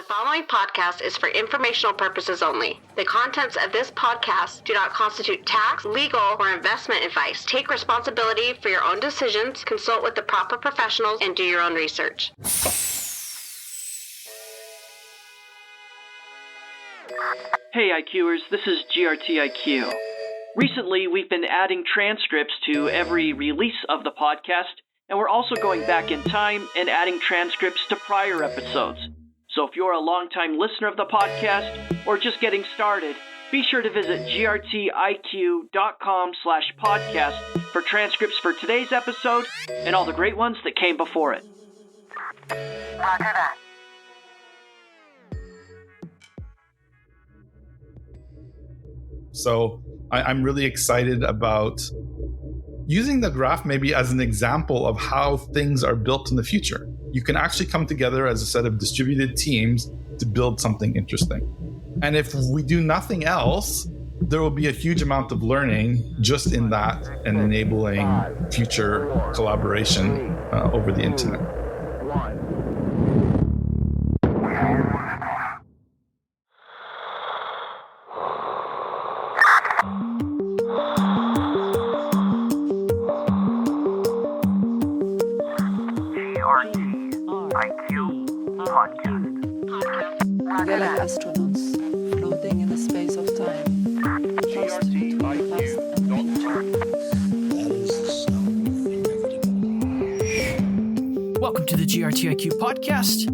following podcast is for informational purposes only. The contents of this podcast do not constitute tax, legal, or investment advice. Take responsibility for your own decisions, consult with the proper professionals, and do your own research. Hey IQers, this is GRTiQ. Recently, we've been adding transcripts to every release of the podcast, and we're also going back in time and adding transcripts to prior episodes. So if you're a longtime listener of the podcast or just getting started, be sure to visit grtiq.com/podcast for transcripts for today's episode and all the great ones that came before it. Roger that. So I'm really excited about using the graph maybe as an example of how things are built in the future. You can actually come together as a set of distributed teams to build something interesting. And if we do nothing else, there will be a huge amount of learning just in that and enabling future collaboration over the internet. We're like astronauts, floating in the space of time. Welcome to the GRTiQ podcast.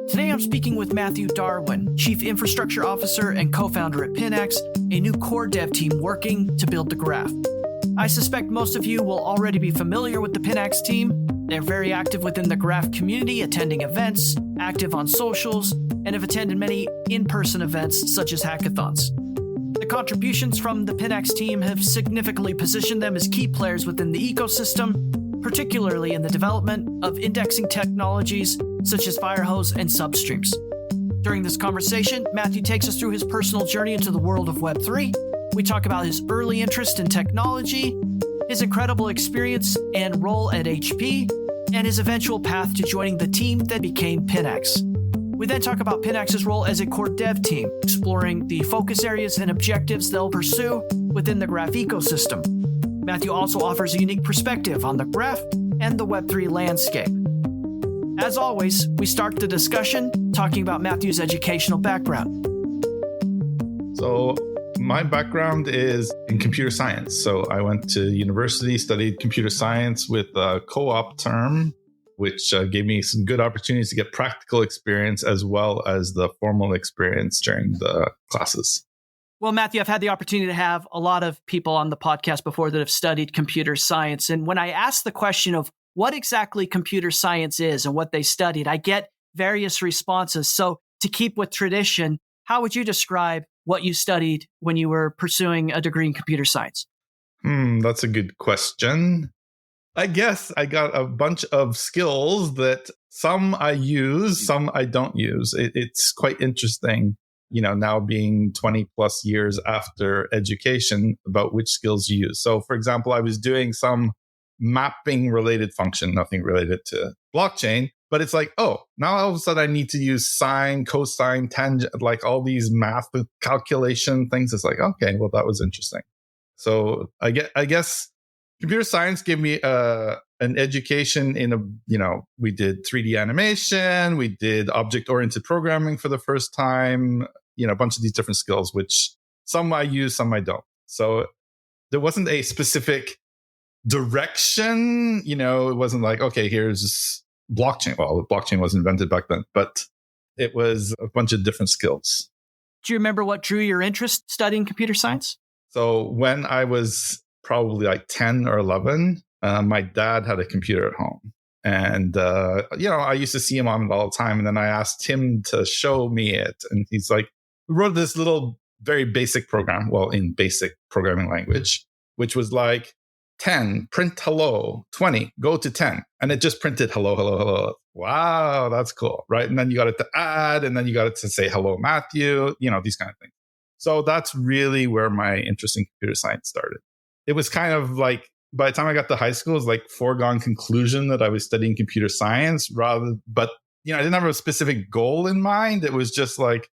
Today I'm speaking with Matthew Darwin, Chief Infrastructure Officer and co-founder at Pinax, a new core dev team working to build the graph. I suspect most of you will already be familiar with the Pinax team. They're very active within the graph community, attending events, active on socials, and have attended many in-person events such as hackathons. The contributions from the Pinax team have significantly positioned them as key players within the ecosystem, particularly in the development of indexing technologies such as Firehose and Substreams. During this conversation, Matthew takes us through his personal journey into the world of Web3. We talk about his early interest in technology, his incredible experience and role at HP, and his eventual path to joining the team that became Pinax. We then talk about Pinax's role as a core dev team, exploring the focus areas and objectives they'll pursue within the graph ecosystem. Matthew also offers a unique perspective on the graph and the Web3 landscape. As always, we start the discussion talking about Matthew's educational background. So my background is in computer science. So I went to university, studied computer science with a co-op term, which gave me some good opportunities to get practical experience as well as the formal experience during the classes. Well, Matthew, I've had the opportunity to have a lot of people on the podcast before that have studied computer science. And when I ask the question of what exactly computer science is and what they studied, I get various responses. So to keep with tradition, how would you describe what you studied when you were pursuing a degree in computer science? That's a good question. I guess I got a bunch of skills that some I use, some I don't use. It's quite interesting, now being 20 plus years after education about which skills you use. So for example, I was doing some mapping related function, nothing related to blockchain, but it's like, oh, now all of a sudden I need to use sine, cosine, tangent, like all these math calculation things. It's like, okay, well, that was interesting. So I guess computer science gave me an education in we did 3D animation, we did object-oriented programming for the first time, a bunch of these different skills, which some I use, some I don't. So there wasn't a specific direction, it wasn't like, okay, here's blockchain. Well, blockchain was invented back then, but it was a bunch of different skills. Do you remember what drew your interest studying computer science? So when I was probably like 10 or 11, my dad had a computer at home. And, I used to see him on it all the time. And then I asked him to show me it. And he's like, we wrote this little, very basic program, well, in basic programming language, which was like 10, print hello, 20, go to 10. And it just printed hello, hello, hello. Wow, that's cool, right? And then you got it to add, and then you got it to say hello, Matthew, these kind of things. So that's really where my interest in computer science started. It was kind of like, by the time I got to high school, it was like foregone conclusion that I was studying computer science but I didn't have a specific goal in mind. It was just like,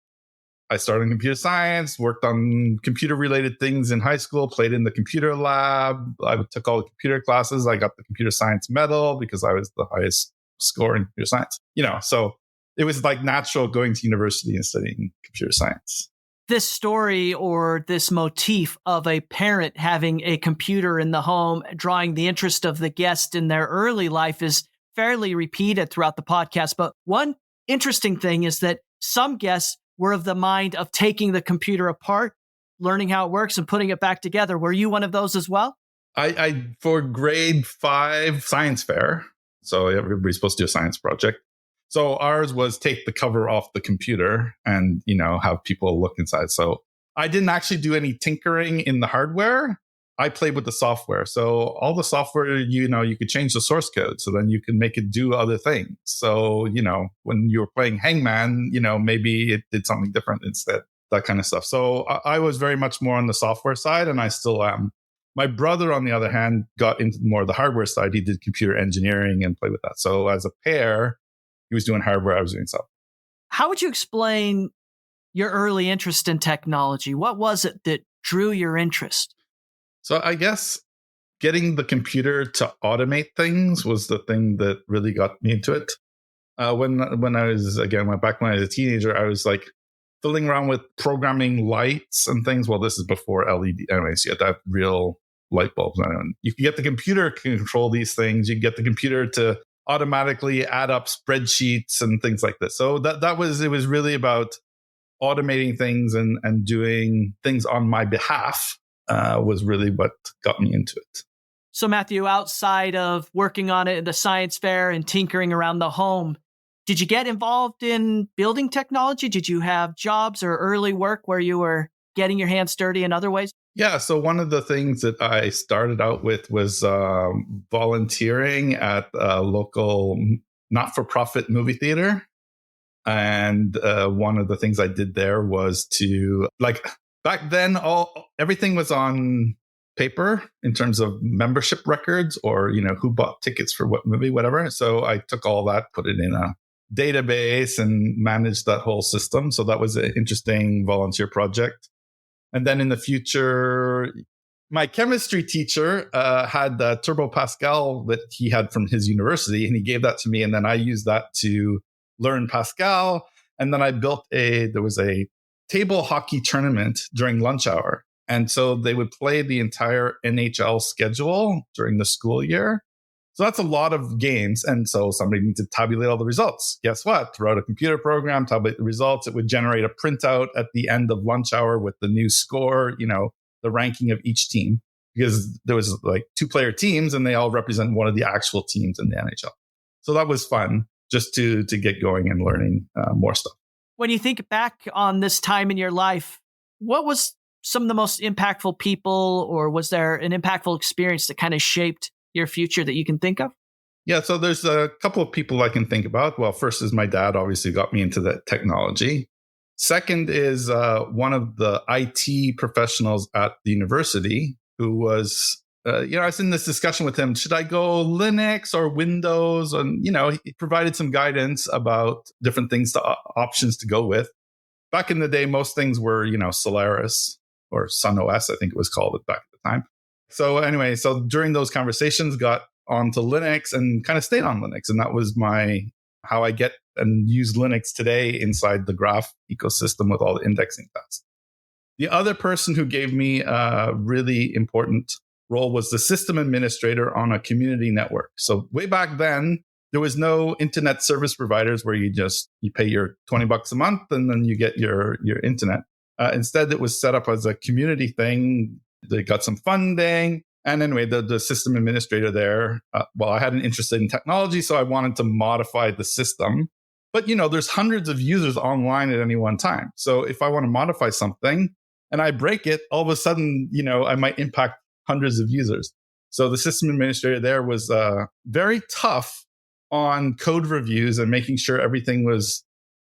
I started in computer science, worked on computer related things in high school, played in the computer lab. I took all the computer classes. I got the computer science medal because I was the highest score in computer science. So it was like natural going to university and studying computer science. This story or this motif of a parent having a computer in the home, drawing the interest of the guest in their early life is fairly repeated throughout the podcast. But one interesting thing is that some guests were of the mind of taking the computer apart, learning how it works and putting it back together. Were you one of those as well? I for grade 5 science fair, so everybody's supposed to do a science project. So ours was take the cover off the computer and, have people look inside. So I didn't actually do any tinkering in the hardware. I played with the software. So all the software, you could change the source code. So then you can make it do other things. So, when you were playing Hangman, maybe it did something different instead, that kind of stuff. So I was very much more on the software side, and I still am. My brother, on the other hand, got into more of the hardware side. He did computer engineering and played with that. So as a pair, he was doing hardware, I was doing software. How would you explain your early interest in technology? What was it that drew your interest? So I guess getting the computer to automate things was the thing that really got me into it. When I was, back when I was a teenager, I was like fiddling around with programming lights and things. Well, this is before LED. Anyways, you had to have real light bulbs. You can get the computer to control these things. You can get the computer to automatically add up spreadsheets and things like this. So it was really about automating things and doing things on my behalf was really what got me into it. So Matthew, outside of working on it at the science fair and tinkering around the home, did you get involved in building technology? Did you have jobs or early work where you were getting your hands dirty in other ways? Yeah. So one of the things that I started out with was volunteering at a local not-for-profit movie theater. And one of the things I did there was to, back then, everything was on paper in terms of membership records or, who bought tickets for what movie, whatever. So I took all that, put it in a database and managed that whole system. So that was an interesting volunteer project. And then in the future, my chemistry teacher had Turbo Pascal that he had from his university, and he gave that to me. And then I used that to learn Pascal. And then I built there was a table hockey tournament during lunch hour. And so they would play the entire NHL schedule during the school year. So that's a lot of games. And so somebody needs to tabulate all the results. Guess what? Throw out a computer program, tabulate the results. It would generate a printout at the end of lunch hour with the new score, the ranking of each team, because there was 2-player teams and they all represent one of the actual teams in the NHL. So that was fun just to get going and learning more stuff. When you think back on this time in your life, what was some of the most impactful people, or was there an impactful experience that kind of shaped your future that you can think of? Yeah, so there's a couple of people I can think about. Well, first is my dad obviously got me into that technology. Second is one of the IT professionals at the university who was, I was in this discussion with him. Should I go Linux or Windows? And, he provided some guidance about different things, options to go with. Back in the day, most things were, Solaris or Sun OS, I think it was called back at the time. So anyway, during those conversations, got onto Linux and kind of stayed on Linux. And that was how I get and use Linux today inside the Graph ecosystem with all the indexing tasks. The other person who gave me a really important role was the system administrator on a community network. So way back then, there was no internet service providers where you pay your $20 a month and then you get your internet. Instead, it was set up as a community thing. They got some funding. And anyway, the system administrator there, I had an interest in technology, so I wanted to modify the system. But, there's hundreds of users online at any one time. So if I want to modify something and I break it, all of a sudden, I might impact hundreds of users. So the system administrator there was very tough on code reviews and making sure everything was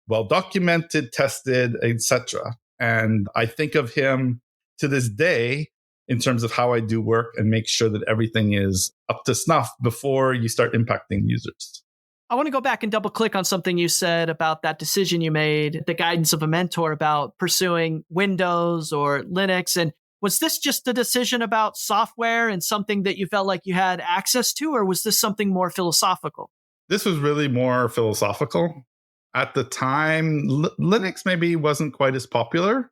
well documented, tested, etc. And I think of him to this day in terms of how I do work and make sure that everything is up to snuff before you start impacting users. I want to go back and double click on something you said about that decision you made, the guidance of a mentor about pursuing Windows or Linux. And was this just a decision about software and something that you felt like you had access to, or was this something more philosophical? This was really more philosophical. At the time, Linux maybe wasn't quite as popular,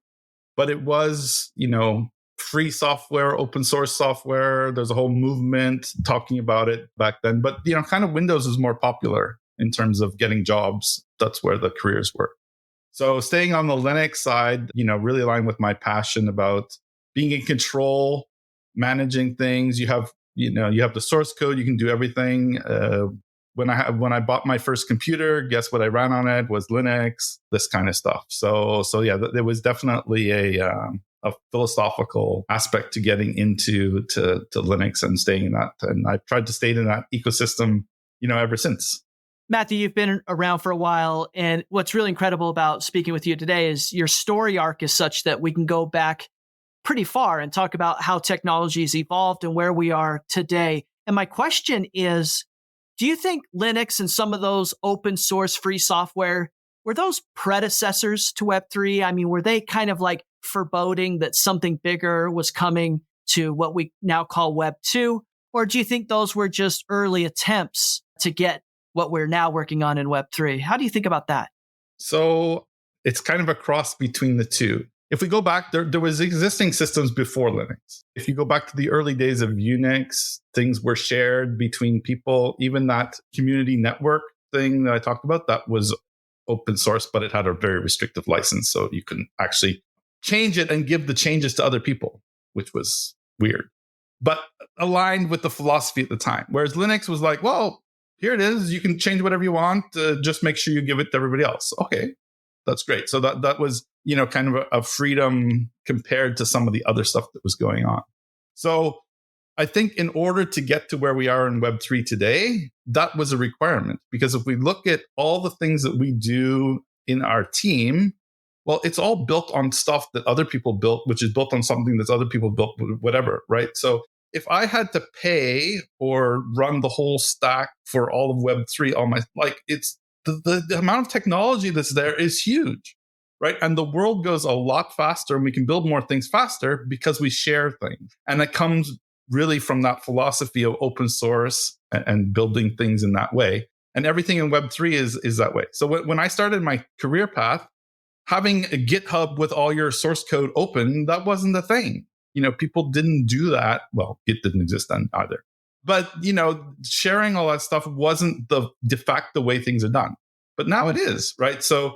but it was, free software, open source software. There's a whole movement talking about it back then. But, kind of Windows is more popular in terms of getting jobs. That's where the careers were. So staying on the Linux side, really aligned with my passion about being in control, managing things. You have the source code. You can do everything. When I bought my first computer, guess what I ran on it was Linux, this kind of stuff. So yeah, there was definitely a philosophical aspect to getting into to Linux and staying in that. And I've tried to stay in that ecosystem, ever since. Matthew, you've been around for a while. And what's really incredible about speaking with you today is your story arc is such that we can go back pretty far and talk about how technology has evolved and where we are today. And my question is, do you think Linux and some of those open source free software, were those predecessors to Web3? I mean, were they kind of like foreboding that something bigger was coming to what we now call Web 2? Or do you think those were just early attempts to get what we're now working on in Web 3? How do you think about that? So it's kind of a cross between the two. If we go back, there was existing systems before Linux. If you go back to the early days of Unix, things were shared between people. Even that community network thing that I talked about, that was open source, but it had a very restrictive license. So you couldn't actually change it and give the changes to other people, which was weird, but aligned with the philosophy at the time. Whereas Linux was like, well, here it is. You can change whatever you want. Just make sure you give it to everybody else. Okay, that's great. So that was, kind of a freedom compared to some of the other stuff that was going on. So I think in order to get to where we are in Web3 today, that was a requirement. Because if we look at all the things that we do in our team, well, it's all built on stuff that other people built, which is built on something that other people built, whatever, right? So if I had to pay or run the whole stack for all of Web3, it's the amount of technology that's there is huge, right? And the world goes a lot faster and we can build more things faster because we share things. And it comes really from that philosophy of open source and building things in that way. And everything in Web3 is that way. So when I started my career path, having a GitHub with all your source code open, that wasn't the thing. People didn't do that. Well, Git didn't exist then either. But, sharing all that stuff wasn't the de facto way things are done. But now it is, right? So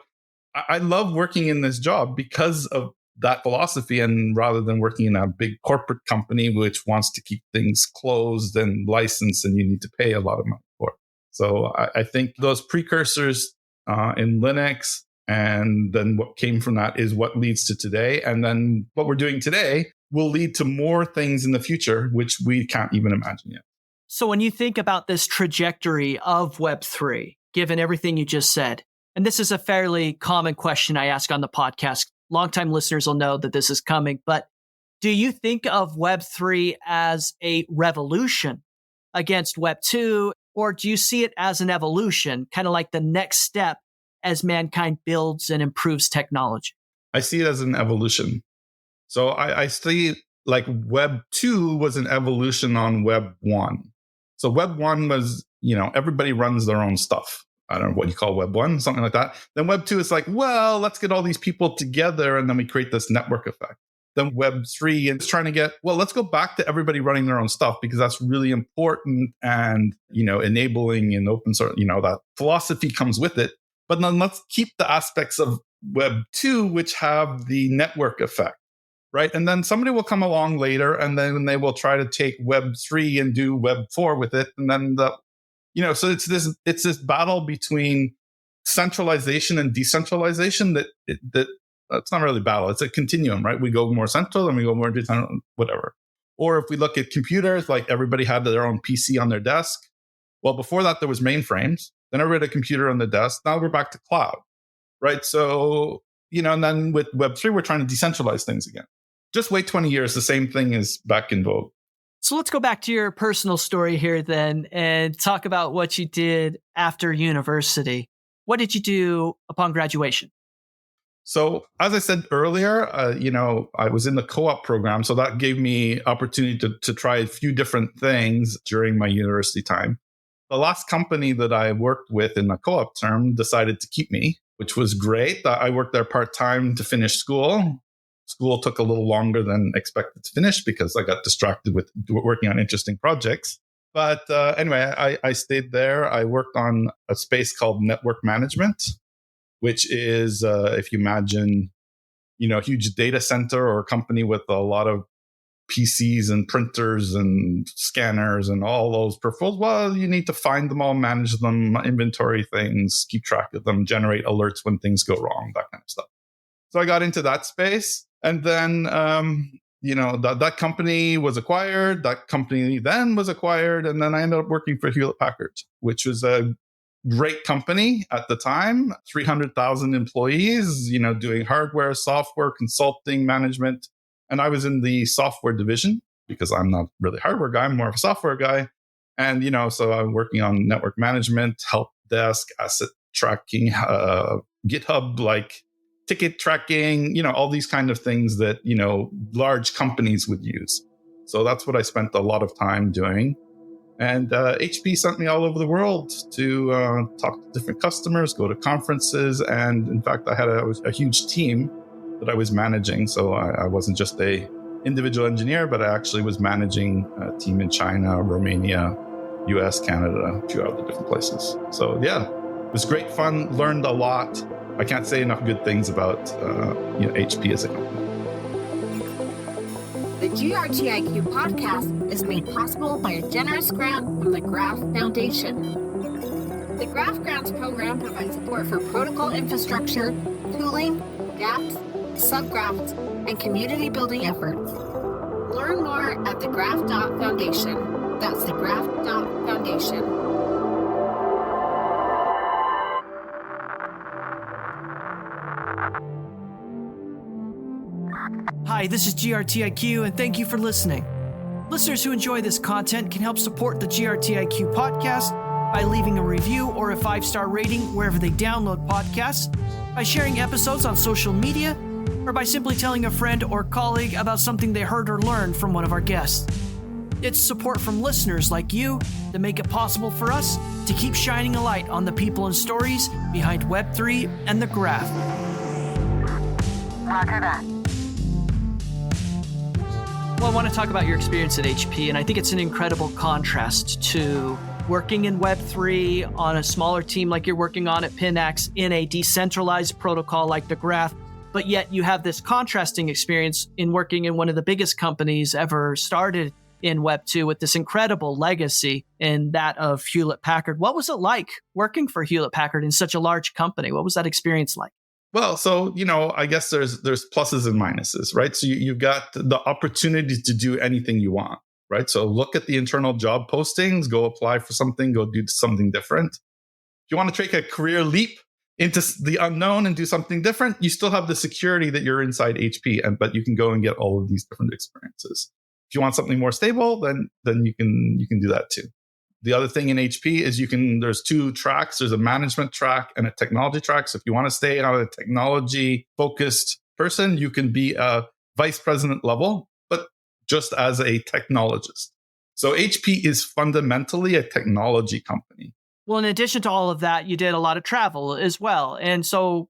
I love working in this job because of that philosophy, and rather than working in a big corporate company which wants to keep things closed and licensed and you need to pay a lot of money for it. So I think those precursors in Linux and then what came from that is what leads to today. And then what we're doing today will lead to more things in the future, which we can't even imagine yet. So when you think about this trajectory of Web3, given everything you just said, and this is a fairly common question I ask on the podcast, longtime listeners will know that this is coming, but do you think of Web3 as a revolution against Web 2, or do you see it as an evolution, kind of like the next step as mankind builds and improves technology? I see it as an evolution. So I see like Web 2 was an evolution on Web 1. So Web 1 was, everybody runs their own stuff. I don't know what you call Web 1, something like that. Then Web 2 is like, well, let's get all these people together and then we create this network effect. Then Web 3 is trying to get, well, let's go back to everybody running their own stuff because that's really important and, enabling and open source, that philosophy comes with it. But then let's keep the aspects of Web 2, which have the network effect, right? And then somebody will come along later and then they will try to take Web 3 and do Web 4 with it. And then so it's this battle between centralization and decentralization that it's not really a battle. It's a continuum, right? We go more central and we go more decentral, whatever. Or if we look at computers, like everybody had their own PC on their desk. Well, before that, there was mainframes. Then everybody had a computer on the desk. Now we're back to cloud, right? So, and then with Web3, we're trying to decentralize things again. Just wait 20 years, the same thing is back in vogue. So let's go back to your personal story here then and talk about what you did after university. What did you do upon graduation? So as I said earlier, I was in the co-op program. So that gave me opportunity to try a few different things during my university time. The last company that I worked with in the co-op term decided to keep me, which was great. I worked there part-time to finish school. School took a little longer than expected to finish because I got distracted with working on interesting projects. But anyway, I stayed there. I worked on a space called network management, which is, if you imagine, a huge data center or a company with a lot of PCs and printers and scanners and all those peripherals. Well, you need to find them all, manage them, inventory things, keep track of them, generate alerts when things go wrong, that kind of stuff. So I got into that space. And then, that company was acquired. That company then was acquired. And then I ended up working for Hewlett-Packard, which was a great company at the time, 300,000 employees, doing hardware, software, consulting, management. And I was in the software division because I'm not really a hardware guy. I'm more of a software guy. And, so I'm working on network management, help desk, asset tracking, GitHub, like ticket tracking, all these kind of things that, large companies would use. So that's what I spent a lot of time doing. And HP sent me all over the world to talk to different customers, go to conferences. And in fact, I had a huge team that I was managing. So I wasn't just a individual engineer, but I actually was managing a team in China, Romania, US, Canada, a few other different places. So yeah, it was great fun, learned a lot. I can't say enough good things about HP as a company. The GRTiQ podcast is made possible by a generous grant from the Graph Foundation. The Graph Grants program provides support for protocol infrastructure, tooling, dApps, subgraphs, and community building efforts. Learn more at thegraph.foundation. That's thegraph.foundation. Hi, this is GRTiQ, and thank you for listening. Listeners who enjoy this content can help support the GRTiQ podcast by leaving a review or a 5-star rating wherever they download podcasts, by sharing episodes on social media, or by simply telling a friend or colleague about something they heard or learned from one of our guests. It's support from listeners like you that make it possible for us to keep shining a light on the people and stories behind Web3 and the graph. Roger that. Well, I want to talk about your experience at HP, and I think it's an incredible contrast to working in Web3 on a smaller team like you're working on at Pinax in a decentralized protocol like the graph, but yet you have this contrasting experience in working in one of the biggest companies ever started in Web2 with this incredible legacy in that of Hewlett-Packard. What was it like working for Hewlett-Packard in such a large company? What was that experience like? Well, so, I guess there's pluses and minuses, right? So you've got the opportunity to do anything you want, right? So look at the internal job postings, go apply for something, go do something different. If you want to take a career leap into the unknown and do something different, you still have the security that you're inside HP, but you can go and get all of these different experiences. If you want something more stable, then you can do that too. The other thing in HP is there's 2 tracks. There's a management track and a technology track. So if you want to stay on a technology focused person, you can be a vice president level, but just as a technologist. So HP is fundamentally a technology company. Well, in addition to all of that, you did a lot of travel as well. And so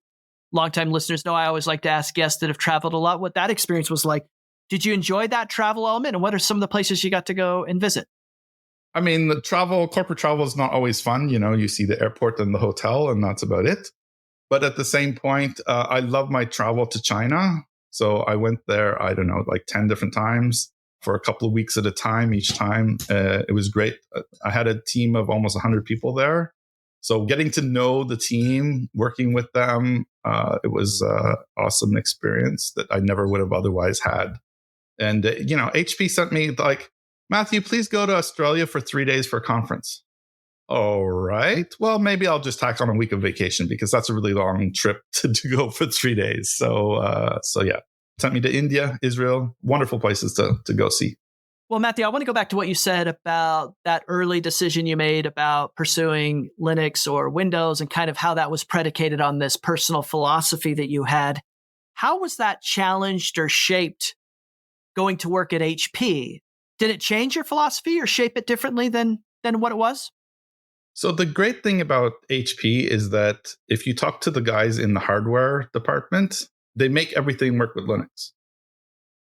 longtime listeners know I always like to ask guests that have traveled a lot what that experience was like. Did you enjoy that travel element? And what are some of the places you got to go and visit? I mean, corporate travel is not always fun. You see the airport and the hotel, and that's about it. But at the same point, I love my travel to China. So I went there, I don't know, like 10 different times for a couple of weeks at a time. Each time, it was great. I had a team of almost 100 people there. So getting to know the team, working with them, it was an awesome experience that I never would have otherwise had. And, HP sent me like, Matthew, please go to Australia for 3 days for a conference. All right. Well, maybe I'll just tack on a week of vacation because that's a really long trip to go for 3 days. So yeah, sent me to India, Israel, wonderful places to go see. Well, Matthew, I want to go back to what you said about that early decision you made about pursuing Linux or Windows and kind of how that was predicated on this personal philosophy that you had. How was that challenged or shaped going to work at HP? Did it change your philosophy or shape it differently than what it was? So the great thing about HP is that if you talk to the guys in the hardware department, they make everything work with Linux.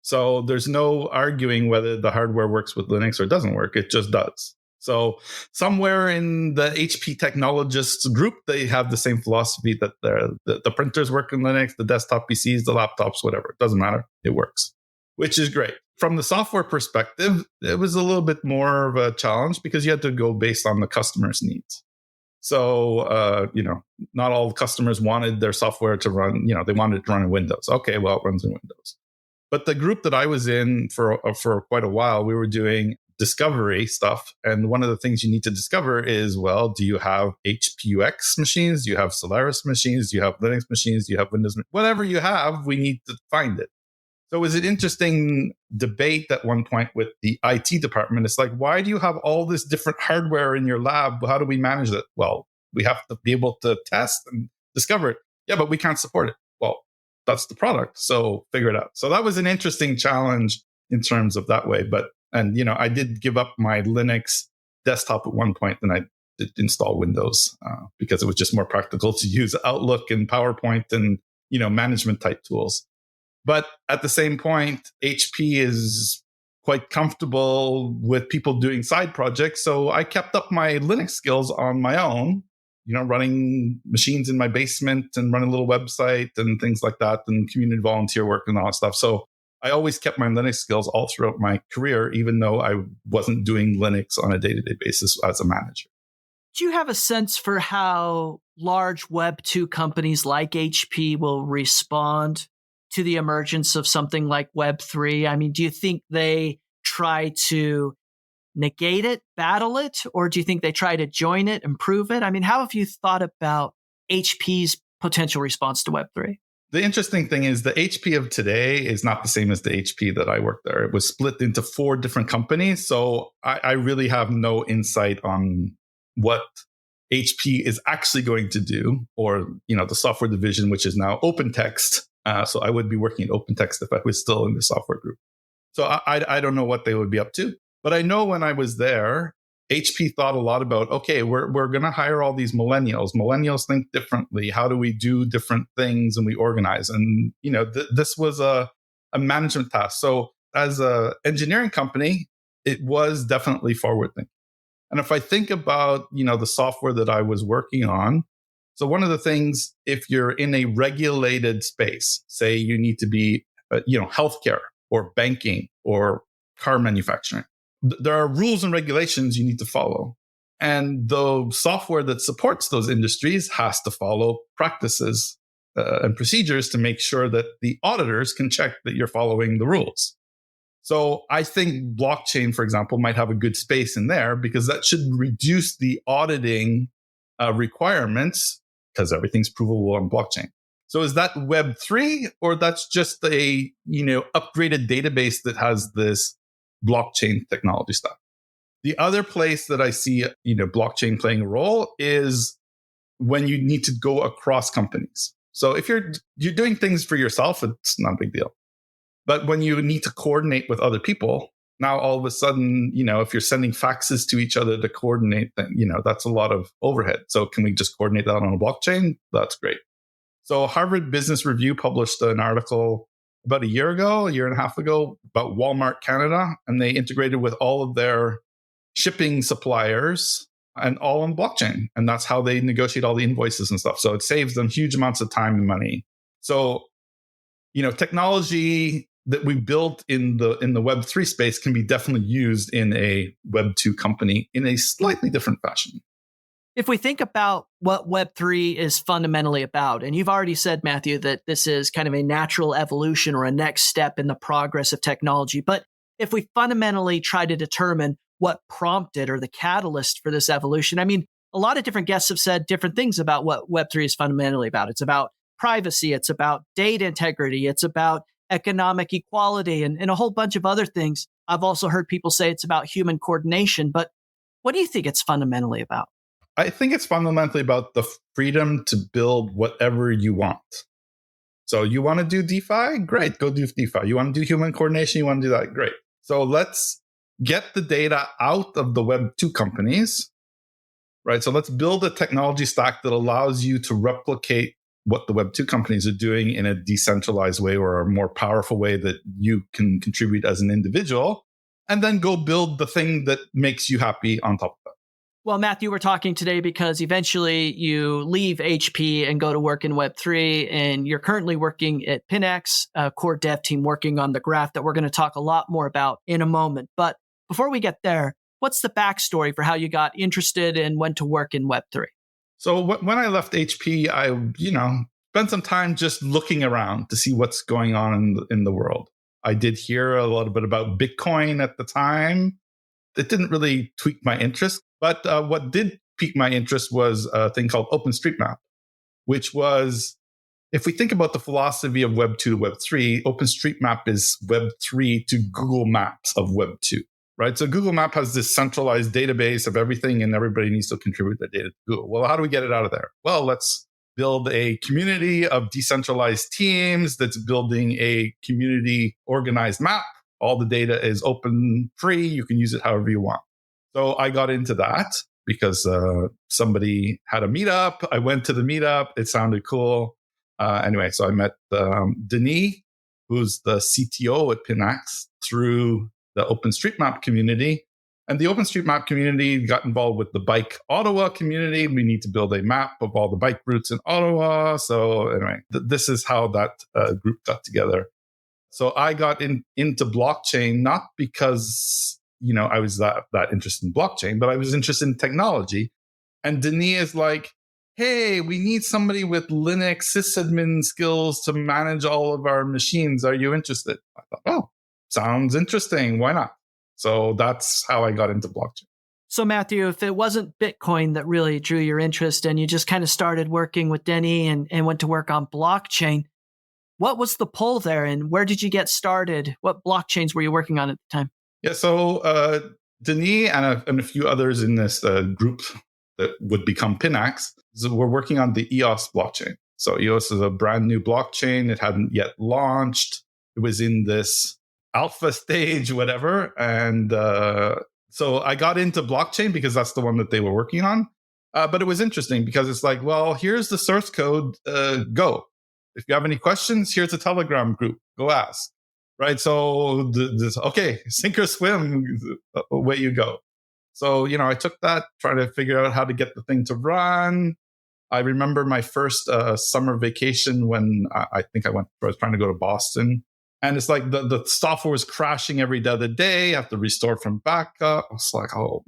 So there's no arguing whether the hardware works with Linux or doesn't work. It just does. So somewhere in the HP technologists group, they have the same philosophy that the printers work in Linux, the desktop PCs, the laptops, whatever. It doesn't matter. It works, which is great. From the software perspective, it was a little bit more of a challenge because you had to go based on the customer's needs. So, not all customers wanted their software to run, they wanted it to run in Windows. Okay, well, it runs in Windows. But the group that I was in for quite a while, we were doing discovery stuff. And one of the things you need to discover is, well, do you have HPUX machines? Do you have Solaris machines? Do you have Linux machines? Do you have Windows? Whatever you have, we need to find it. So it was an interesting debate at one point with the IT department. It's like, why do you have all this different hardware in your lab? How do we manage it? Well, we have to be able to test and discover it. Yeah, but we can't support it. Well, that's the product. So figure it out. So that was an interesting challenge in terms of that way. I did give up my Linux desktop at one point, and I did install Windows because it was just more practical to use Outlook and PowerPoint and, management type tools. But at the same point, HP is quite comfortable with people doing side projects. So I kept up my Linux skills on my own, running machines in my basement and running a little website and things like that, and community volunteer work and all that stuff. So I always kept my Linux skills all throughout my career, even though I wasn't doing Linux on a day-to-day basis as a manager. Do you have a sense for how large Web 2 companies like HP will respond to the emergence of something like Web 3? I mean, do you think they try to negate it, battle it, or do you think they try to join it, improve it? I mean, how have you thought about HP's potential response to Web 3? The interesting thing is the HP of today is not the same as the HP that I worked there. It was split into 4 different companies. So I really have no insight on what HP is actually going to do, or, the software division, which is now OpenText. So I would be working at OpenText if I was still in the software group. So I don't know what they would be up to. But I know when I was there, HP thought a lot about, okay, we're going to hire all these millennials. Millennials think differently. How do we do different things and we organize? And, this was a management task. So as an engineering company, it was definitely forward thinking. And if I think about, the software that I was working on, so one of the things, if you're in a regulated space, say you need to be, healthcare or banking or car manufacturing, there are rules and regulations you need to follow. And the software that supports those industries has to follow practices and procedures to make sure that the auditors can check that you're following the rules. So I think blockchain, for example, might have a good space in there because that should reduce the auditing requirements because everything's provable on blockchain. So is that Web 3 or that's just a, upgraded database that has this blockchain technology stuff? The other place that I see, blockchain playing a role is when you need to go across companies. So if you're doing things for yourself, it's not a big deal. But when you need to coordinate with other people, now all of a sudden, if you're sending faxes to each other to coordinate, that's a lot of overhead. So can we just coordinate that on a blockchain? That's great. So Harvard Business Review published an article about a year and a half ago, about Walmart Canada, and they integrated with all of their shipping suppliers and all on blockchain. And that's how they negotiate all the invoices and stuff. So it saves them huge amounts of time and money. So, technology that we built in the Web3 space can be definitely used in a Web2 company in a slightly different fashion. If we think about what Web3 is fundamentally about, and you've already said, Matthew, that this is kind of a natural evolution or a next step in the progress of technology. But if we fundamentally try to determine what prompted or the catalyst for this evolution, I mean, a lot of different guests have said different things about what Web3 is fundamentally about. It's about privacy. It's about data integrity. It's about economic equality and a whole bunch of other things. I've also heard people say it's about human coordination, but what do you think it's fundamentally about? I think it's fundamentally about the freedom to build whatever you want. So you want to do DeFi? Great, go do DeFi. You want to do human coordination? You want to do that? Great. So let's get the data out of the Web 2 companies, right? So let's build a technology stack that allows you to replicate what the Web 2 companies are doing in a decentralized way or a more powerful way that you can contribute as an individual, and then go build the thing that makes you happy on top of that. Well, Matthew, we're talking today because eventually you leave HP and go to work in Web3, and you're currently working at Pinax, a core dev team working on the graph that we're going to talk a lot more about in a moment. But before we get there, what's the backstory for how you got interested and went to work in Web3? So when I left HP, I, spent some time just looking around to see what's going on in the world. I did hear a little bit about Bitcoin at the time. It didn't really tweak my interest. But what did pique my interest was a thing called OpenStreetMap, which was, if we think about the philosophy of Web 2 to Web 3, OpenStreetMap is Web 3 to Google Maps of Web 2, right? So Google Map has this centralized database of everything, and everybody needs to contribute their data to Google. Well, how do we get it out of there? Well, let's build a community of decentralized teams that's building a community organized map. All the data is open, free. You can use it however you want. So I got into that because somebody had a meetup. I went to the meetup. It sounded cool. Anyway, so I met Denis, who's the CTO at Pinax, through the OpenStreetMap community. And the OpenStreetMap community got involved with the Bike Ottawa community. We need to build a map of all the bike routes in Ottawa. So anyway, this is how that group got together. So I got into blockchain, not because I was that interested in blockchain, but I was interested in technology. And Denis is like, hey, we need somebody with Linux sysadmin skills to manage all of our machines. Are you interested? I thought, oh, sounds interesting. Why not? So that's how I got into blockchain. So Matthew, if it wasn't Bitcoin that really drew your interest and you just kind of started working with Denis and went to work on blockchain, what was the pull there and where did you get started? What blockchains were you working on at the time? Yeah, so Denis and a few others in this group that would become Pinax were working on the EOS blockchain. So EOS is a brand new blockchain. It hadn't yet launched. It was in this alpha stage, whatever. And so I got into blockchain because that's the one that they were working on. But it was interesting because it's like, well, here's the source code. Go. If you have any questions, here's a Telegram group. Go ask. Right. So, okay, sink or swim, away you go. So, I took that, trying to figure out how to get the thing to run. I remember my first summer vacation when I was trying to go to Boston. And it's like the software was crashing every other day. I have to restore from backup. I was like, oh,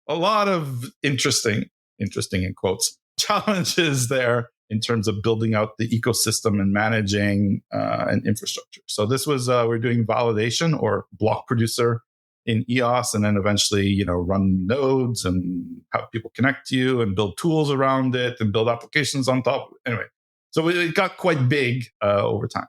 a lot of interesting in quotes, challenges there in terms of building out the ecosystem and managing an infrastructure. So this was, we're doing validation or block producer in EOS, and then eventually, run nodes and have people connect to you and build tools around it and build applications on top. Anyway, so it got quite big over time.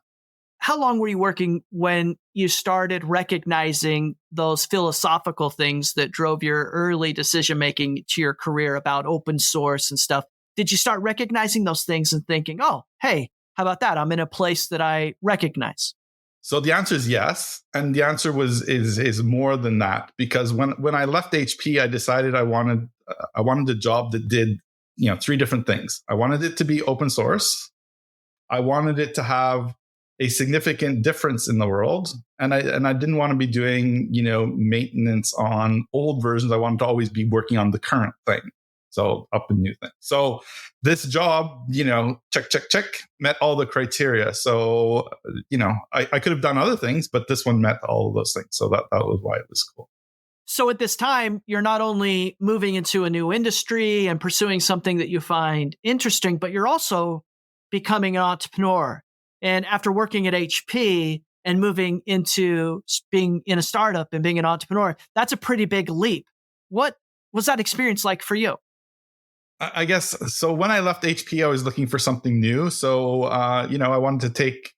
How long were you working when you started recognizing those philosophical things that drove your early decision-making to your career about open source and stuff? Did you start recognizing those things and thinking, oh, hey, how about that? I'm in a place that I recognize. So the answer is yes. And the answer is more than that, because when I left HP, I decided I wanted a job that did, three different things. I wanted it to be open source. I wanted it to have a significant difference in the world. And I didn't want to be doing, maintenance on old versions. I wanted to always be working on the current thing. So up a new thing. So this job, check, met all the criteria. So, I could have done other things, but this one met all of those things. So that was why it was cool. So at this time, you're not only moving into a new industry and pursuing something that you find interesting, but you're also becoming an entrepreneur. And after working at HP and moving into being in a startup and being an entrepreneur, that's a pretty big leap. What was that experience like for you? I guess so. When I left HP, I was looking for something new. So, I wanted to take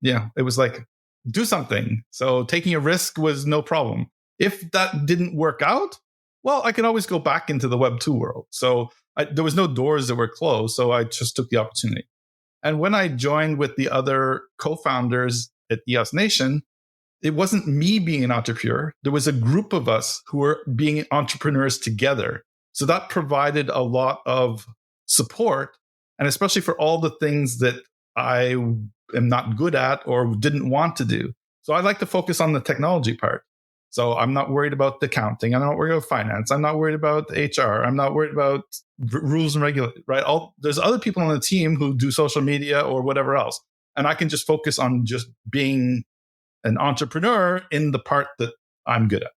it was like, do something. So taking a risk was no problem. If that didn't work out, well, I can always go back into the Web 2 world. So there was no doors that were closed. So I just took the opportunity. And when I joined with the other co-founders at EOS Nation, it wasn't me being an entrepreneur. There was a group of us who were being entrepreneurs together. So that provided a lot of support, and especially for all the things that I am not good at or didn't want to do. So I like to focus on the technology part. So I'm not worried about the accounting. I'm not worried about finance. I'm not worried about HR. I'm not worried about rules and regulations, right? There's other people on the team who do social media or whatever else. And I can just focus on just being an entrepreneur in the part that I'm good at.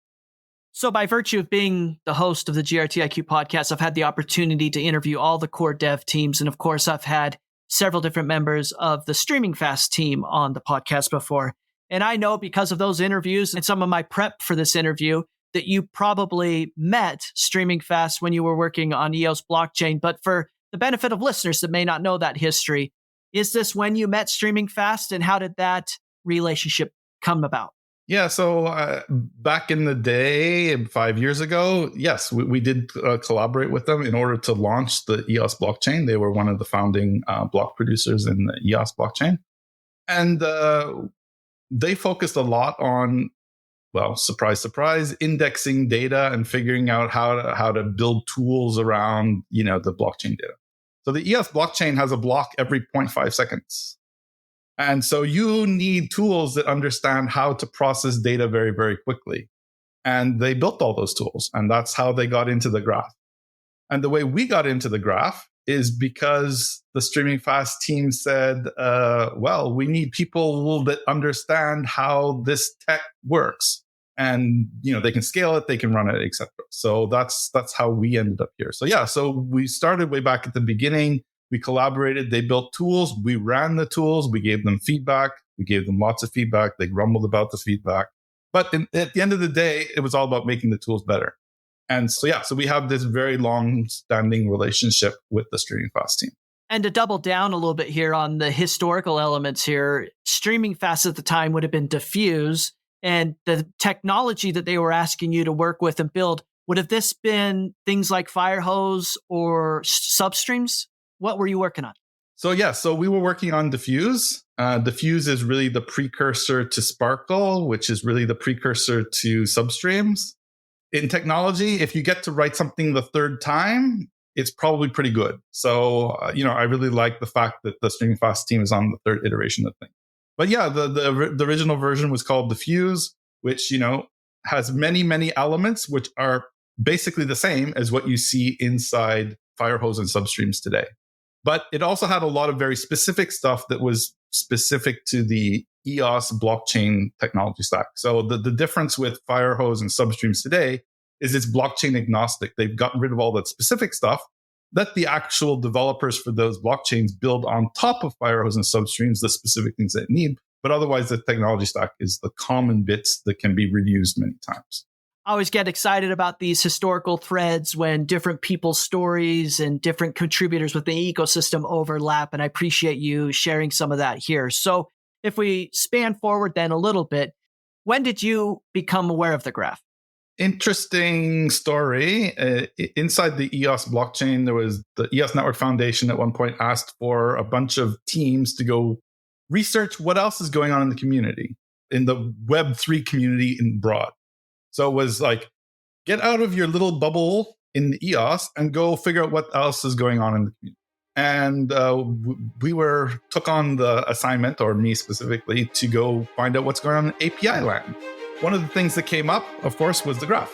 So by virtue of being the host of the GRTiQ podcast, I've had the opportunity to interview all the core dev teams. And of course, I've had several different members of the StreamingFast team on the podcast before. And I know because of those interviews and some of my prep for this interview that you probably met StreamingFast when you were working on EOS blockchain. But for the benefit of listeners that may not know that history, is this when you met StreamingFast, and how did that relationship come about? Yeah, so back in the day, 5 years ago, yes, we did collaborate with them in order to launch the EOS blockchain. They were one of the founding block producers in the EOS blockchain. And they focused a lot on, well, surprise, surprise, indexing data and figuring out how to build tools around, the blockchain data. So the EOS blockchain has a block every 0.5 seconds. And so you need tools that understand how to process data very, very quickly. And they built all those tools. And that's how they got into the graph. And the way we got into the graph is because the StreamingFast team said, well, we need people that understand how this tech works. And, they can scale it, they can run it, etc. So that's how we ended up here. So we started way back at the beginning. We collaborated. They built tools. We ran the tools. We gave them feedback. We gave them lots of feedback. They grumbled about the feedback. But at the end of the day, it was all about making the tools better. And so we have this very long-standing relationship with the StreamingFast team. And to double down a little bit here on the historical elements here, StreamingFast at the time would have been Diffuse, and the technology that they were asking you to work with and build, would have this been things like Firehose or Substreams? What were you working on? So we were working on Diffuse. Diffuse is really the precursor to Sparkle, which is really the precursor to Substreams. In technology, if you get to write something the third time, it's probably pretty good. So, I really like the fact that the StreamingFast team is on the third iteration of things. But yeah, the original version was called Diffuse, which, has many, many elements, which are basically the same as what you see inside Firehose and Substreams today. But it also had a lot of very specific stuff that was specific to the EOS blockchain technology stack. So the difference with Firehose and Substreams today is it's blockchain agnostic. They've gotten rid of all that specific stuff that the actual developers for those blockchains build on top of Firehose and Substreams, the specific things they need. But otherwise, the technology stack is the common bits that can be reused many times. I always get excited about these historical threads when different people's stories and different contributors within the ecosystem overlap, and I appreciate you sharing some of that here. So if we span forward then a little bit, when did you become aware of the graph? Interesting story. Inside the EOS blockchain, there was the EOS Network Foundation at one point asked for a bunch of teams to go research what else is going on in the community, in the Web3 community in broad. So it was like, get out of your little bubble in the EOS and go figure out what else is going on in the community. And we took on the assignment, or me specifically, to go find out what's going on in API land. One of the things that came up, of course, was the graph.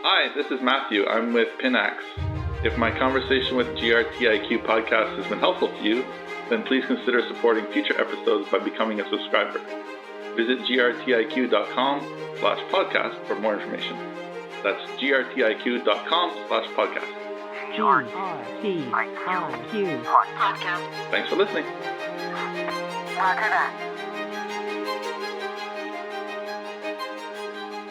Hi, this is Matthew. I'm with Pinax. If my conversation with GRTiQ podcast has been helpful to you, then please consider supporting future episodes by becoming a subscriber. Visit grtiq.com/podcast for more information. That's grtiq.com/podcast. GRTiQ Podcast. Thanks for listening. Roger that.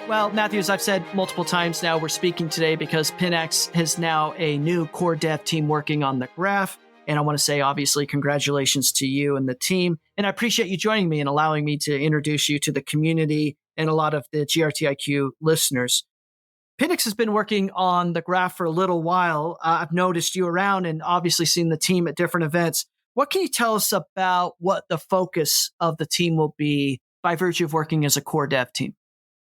Well, Matthew, as I've said multiple times now, we're speaking today because Pinax has now a new core dev team working on the graph. And I want to say, obviously, congratulations to you and the team. And I appreciate you joining me and allowing me to introduce you to the community and a lot of the GRTiQ listeners. Pinax has been working on the graph for a little while. I've noticed you around and obviously seen the team at different events. What can you tell us about what the focus of the team will be by virtue of working as a core dev team?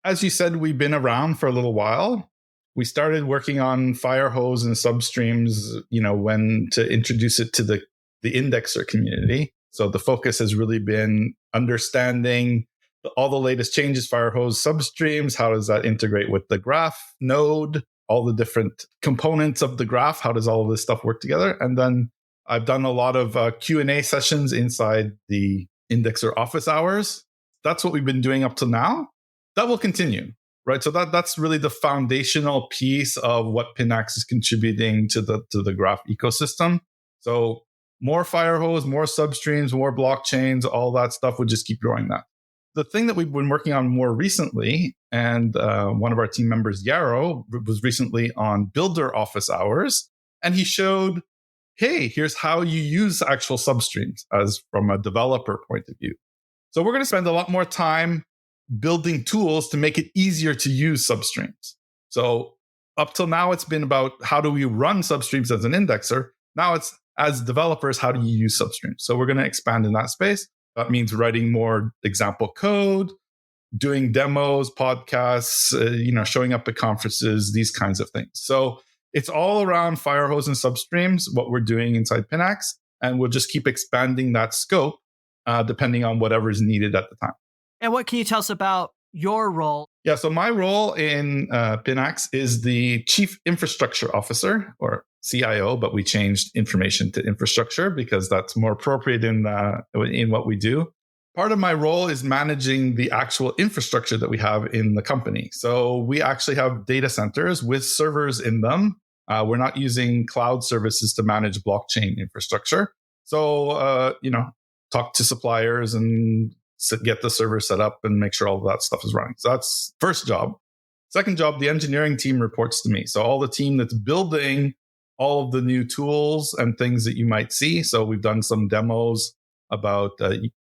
As you said, we've been around for a little while. We started working on Firehose and Substreams, when to introduce it to the indexer community. So the focus has really been understanding all the latest changes, Firehose, Substreams, how does that integrate with the graph node, all the different components of the graph, how does all of this stuff work together? And then I've done a lot of Q&A sessions inside the indexer office hours. That's what we've been doing up till now. That will continue, right? So that's really the foundational piece of what Pinax is contributing to the graph ecosystem. So more Firehose, more Substreams, more blockchains, all that stuff would just keep growing that. The thing that we've been working on more recently, and one of our team members, Yarrow, was recently on Builder office hours, and he showed, hey, here's how you use actual Substreams as from a developer point of view. So we're going to spend a lot more time building tools to make it easier to use Substreams. So up till now, it's been about how do we run Substreams as an indexer. Now it's, as developers, how do you use Substreams? So we're going to expand in that space. That means writing more example code, doing demos, podcasts, showing up at conferences, these kinds of things. So it's all around Firehose and Substreams, what we're doing inside Pinax, and we'll just keep expanding that scope depending on whatever is needed at the time. And what can you tell us about your role? Yeah, so my role in Pinax is the Chief Infrastructure Officer, or CIO, but we changed information to infrastructure because that's more appropriate in what we do. Part of my role is managing the actual infrastructure that we have in the company. So we actually have data centers with servers in them. We're not using cloud services to manage blockchain infrastructure. So, talk to suppliers and get the server set up and make sure all of that stuff is running. So that's first job. Second job, the engineering team reports to me. So all the team that's building all of the new tools and things that you might see. So we've done some demos about,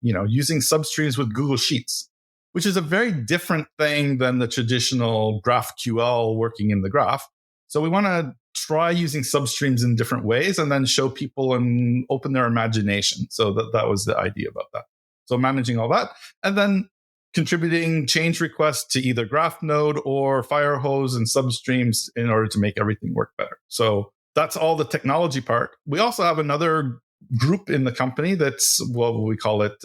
using Substreams with Google Sheets, which is a very different thing than the traditional GraphQL working in the graph. So we want to try using Substreams in different ways and then show people and open their imagination. So that was the idea about that. So managing all that, and then contributing change requests to either Graph Node or Firehose and Substreams in order to make everything work better. So that's all the technology part. We also have another group in the company that's, what we call it,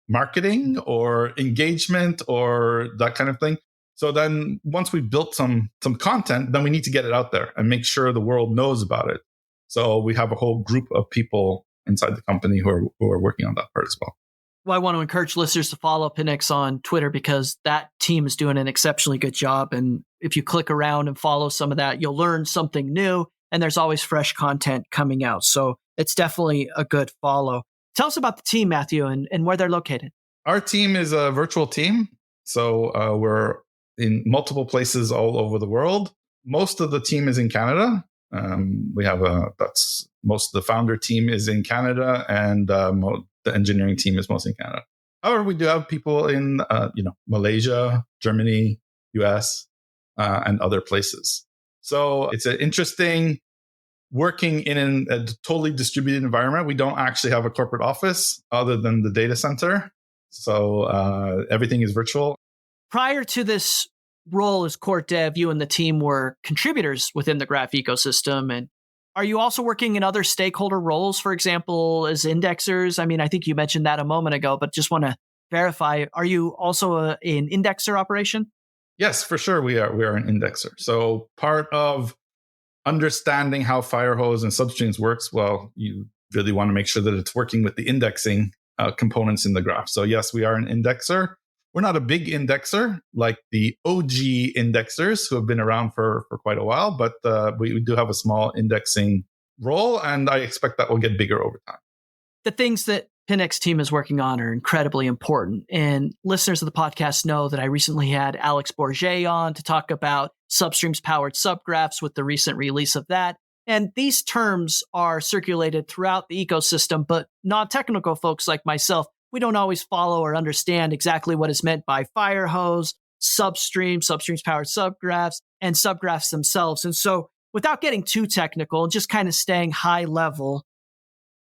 marketing or engagement or that kind of thing. So then once we've built some content, then we need to get it out there and make sure the world knows about it. So we have a whole group of people inside the company who are working on that part as well. Well, I want to encourage listeners to follow Pinax on Twitter because that team is doing an exceptionally good job. And if you click around and follow some of that, you'll learn something new. And there's always fresh content coming out. So it's definitely a good follow. Tell us about the team, Matthew, and where they're located. Our team is a virtual team. So we're in multiple places all over the world. Most of the team is in Canada. We have most of the founder team is in Canada, and the engineering team is mostly in Canada. However, we do have people in Malaysia, Germany, US, and other places. So it's an interesting working in a totally distributed environment. We don't actually have a corporate office other than the data center. So everything is virtual. Prior to this role as core dev, you and the team were contributors within the graph ecosystem. And are you also working in other stakeholder roles, for example, as indexers? I mean, I think you mentioned that a moment ago, but just want to verify, are you also an indexer operation? Yes, for sure. We are an indexer. So part of understanding how Firehose and Substreams works, well, you really want to make sure that it's working with the indexing components in the graph. So yes, we are an indexer. We're not a big indexer like the OG indexers who have been around for quite a while, but we do have a small indexing role, and I expect that will get bigger over time. The things that Pinax team is working on are incredibly important, and listeners of the podcast know that I recently had Alex Bourget on to talk about Substreams-powered subgraphs with the recent release of that. And these terms are circulated throughout the ecosystem, but non-technical folks like myself, we don't always follow or understand exactly what is meant by Firehose, substreams powered subgraphs, and subgraphs themselves. And so without getting too technical and just kind of staying high level,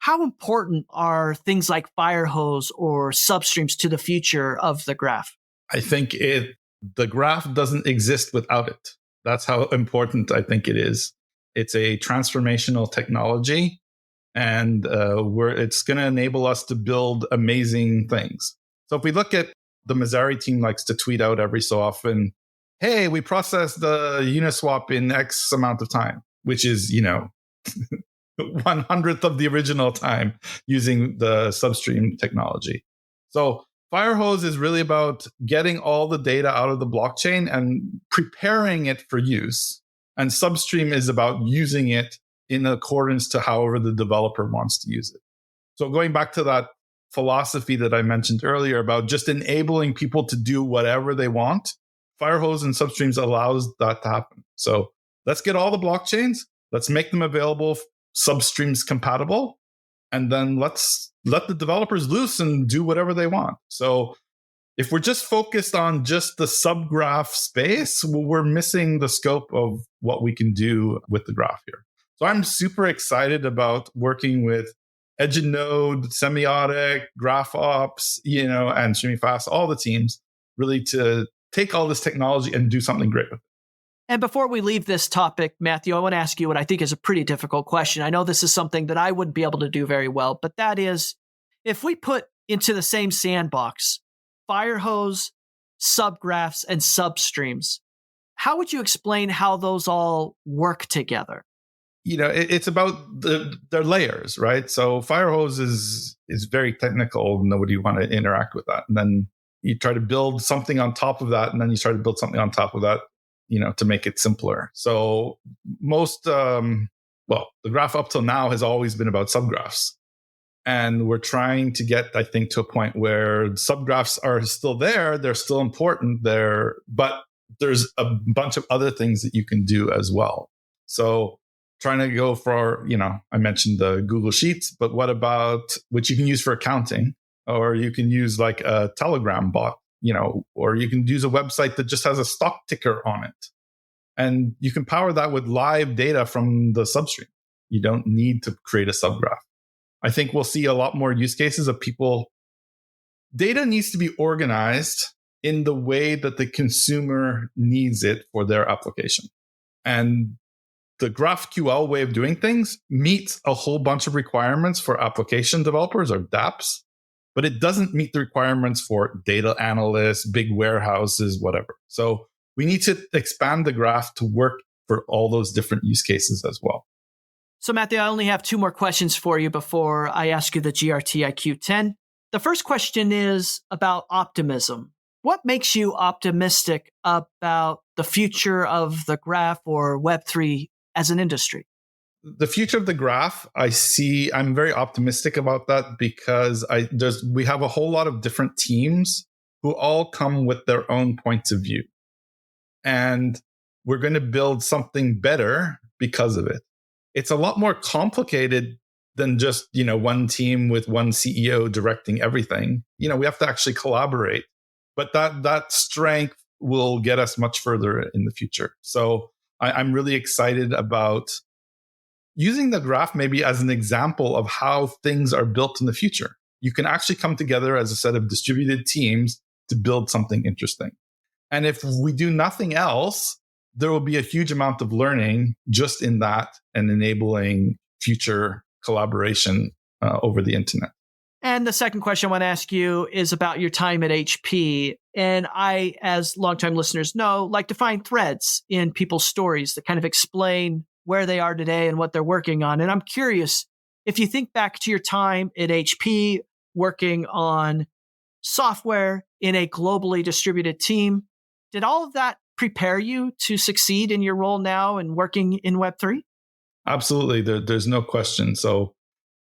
how important are things like Firehose or substreams to the future of the graph? I think the graph doesn't exist without it. That's how important I think it is. It's a transformational technology, and it's going to enable us to build amazing things. So if we look at the Mazzari team likes to tweet out every so often, hey, we processed the Uniswap in X amount of time, which is, 1/100th of the original time using the Substream technology. So Firehose is really about getting all the data out of the blockchain and preparing it for use. And Substream is about using it in accordance to however the developer wants to use it. So going back to that philosophy that I mentioned earlier about just enabling people to do whatever they want, Firehose and Substreams allows that to happen. So let's get all the blockchains, let's make them available Substreams compatible, and then let's let the developers loose and do whatever they want. So if we're just focused on just the subgraph space, well, we're missing the scope of what we can do with the graph here. So I'm super excited about working with EdgeNode, Semiotic, GraphOps, and StreamingFast, all the teams, really to take all this technology and do something great with it. And before we leave this topic, Matthew, I want to ask you what I think is a pretty difficult question. I know this is something that I wouldn't be able to do very well, but that is, if we put into the same sandbox Firehose, subgraphs, and substreams, how would you explain how those all work together? It's about their layers, right? So Firehose is very technical. Nobody want to interact with that. And then you try to build something on top of that, and then you try to build something on top of that, to make it simpler. So most, the graph up till now has always been about subgraphs. And we're trying to get, I think, to a point where subgraphs are still there. They're still important there, but there's a bunch of other things that you can do as well. So trying to go for, I mentioned the Google Sheets, but what about, which you can use for accounting, or you can use like a Telegram bot, or you can use a website that just has a stock ticker on it. And you can power that with live data from the substream. You don't need to create a subgraph. I think we'll see a lot more use cases of people. Data needs to be organized in the way that the consumer needs it for their application. And the GraphQL way of doing things meets a whole bunch of requirements for application developers or dApps, but it doesn't meet the requirements for data analysts, big warehouses, whatever. So we need to expand the graph to work for all those different use cases as well. So Matthew, I only have two more questions for you before I ask you the GRTiQ 10. The first question is about optimism. What makes you optimistic about the future of the graph or Web3 as an industry? The future of the graph, I'm very optimistic about that because we have a whole lot of different teams who all come with their own points of view. And we're going to build something better because of it. It's a lot more complicated than just, one team with one CEO directing everything. We have to actually collaborate. But that strength will get us much further in the future. So I'm really excited about using the graph maybe as an example of how things are built in the future. You can actually come together as a set of distributed teams to build something interesting. And if we do nothing else, there will be a huge amount of learning just in that and enabling future collaboration over the internet. And the second question I want to ask you is about your time at HP. And I, as longtime listeners know, like to find threads in people's stories that kind of explain where they are today and what they're working on. And I'm curious, if you think back to your time at HP working on software in a globally distributed team, did all of that prepare you to succeed in your role now and working in Web3? Absolutely. There's no question. So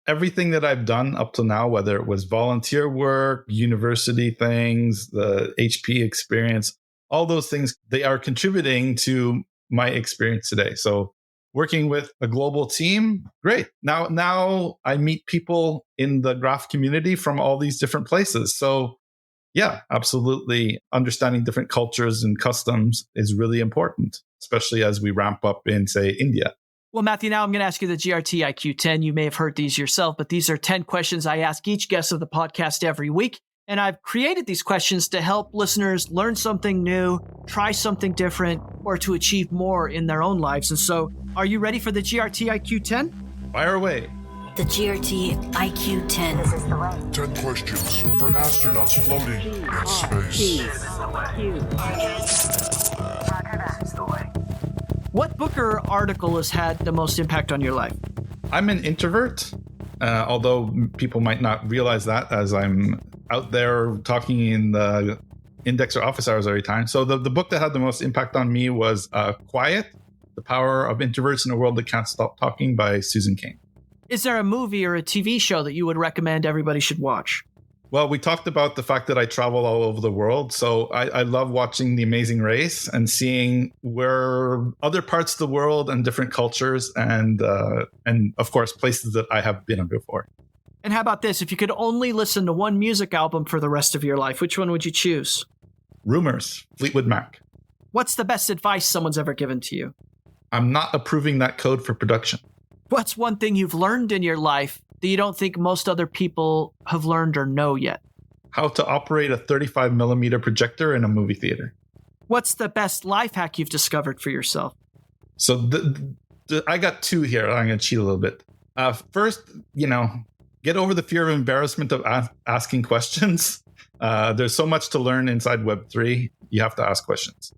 everything that I've done up to now, whether it was volunteer work, university things, the HP experience, all those things, they are contributing to my experience today. So working with a global team, great. Now I meet people in the graph community from all these different places. So yeah, absolutely. Understanding different cultures and customs is really important, especially as we ramp up in, say, India. Well, Matthew, now I'm going to ask you the GRTiQ 10. You may have heard these yourself, but these are 10 questions I ask each guest of the podcast every week. And I've created these questions to help listeners learn something new, try something different, or to achieve more in their own lives. And so, are you ready for the GRTiQ 10? Fire away. The GRTiQ 10. 10 questions for astronauts floating in space. What book or article has had the most impact on your life? I'm an introvert, although people might not realize that as I'm out there talking in the index or office hours every time. So the book that had the most impact on me was Quiet, The Power of Introverts in a World That Can't Stop Talking by Susan Cain. Is there a movie or a TV show that you would recommend everybody should watch? Well, we talked about the fact that I travel all over the world. So I love watching The Amazing Race and seeing where other parts of the world and different cultures and of course, places that I have been before. And how about this? If you could only listen to one music album for the rest of your life, which one would you choose? Rumors, Fleetwood Mac. What's the best advice someone's ever given to you? I'm not approving that code for production. What's one thing you've learned in your life that you don't think most other people have learned or know yet? How to operate a 35 millimeter projector in a movie theater. What's the best life hack you've discovered for yourself? So I got two here. I'm going to cheat a little bit. First, get over the fear of embarrassment of asking questions. There's so much to learn inside Web3. You have to ask questions.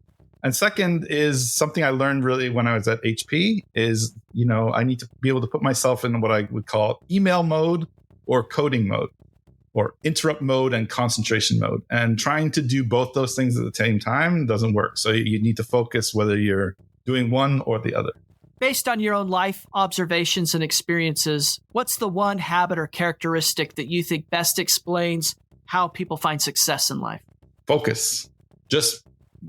And second is something I learned really when I was at HP is, I need to be able to put myself in what I would call email mode or coding mode or interrupt mode and concentration mode. And trying to do both those things at the same time doesn't work. So you need to focus whether you're doing one or the other. Based on your own life, observations, and experiences, what's the one habit or characteristic that you think best explains how people find success in life? Focus. Just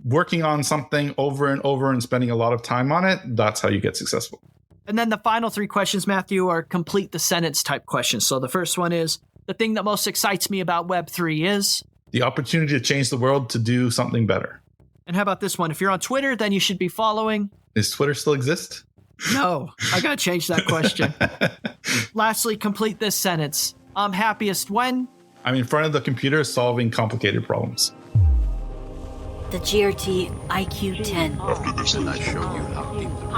working on something over and over and spending a lot of time on it, that's how you get successful. And then the final three questions, Matthew, are complete the sentence type questions. So the first one is, the thing that most excites me about Web3 is? The opportunity to change the world to do something better. And how about this one? If you're on Twitter, then you should be following? Does Twitter still exist? No, I got to change that question. Lastly, complete this sentence. I'm happiest when? I'm in front of the computer solving complicated problems. The GRTiQ 10. After this, I show you how deep the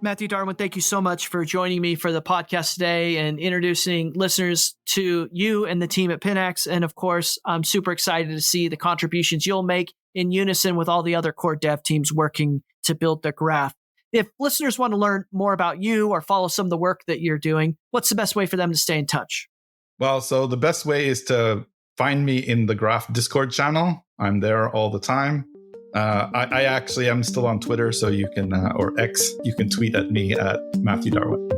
Matthew Darwin, thank you so much for joining me for the podcast today and introducing listeners to you and the team at Pinax. And of course, I'm super excited to see the contributions you'll make in unison with all the other core dev teams working to build the graph. If listeners want to learn more about you or follow some of the work that you're doing, what's the best way for them to stay in touch? Well, so the best way is to find me in the Graph Discord channel. I'm there all the time. I actually am still on Twitter, so you can, or X, you can tweet at me at Matthew Darwin.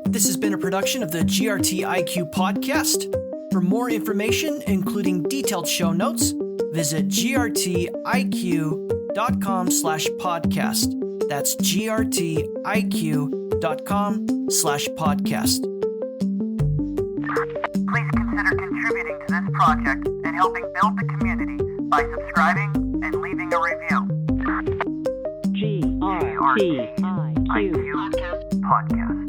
This has been a production of the GRTiQ podcast. For more information, including detailed show notes, visit grtiq.com/podcast. That's grtiq.com/podcast. Please consider contributing to this project and helping build the community by subscribing and leaving a review. GRTiQ Podcast.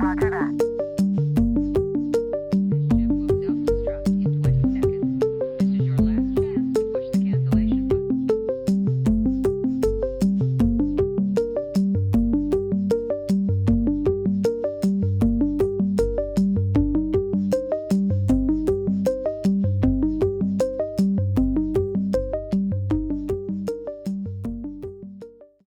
Roger that.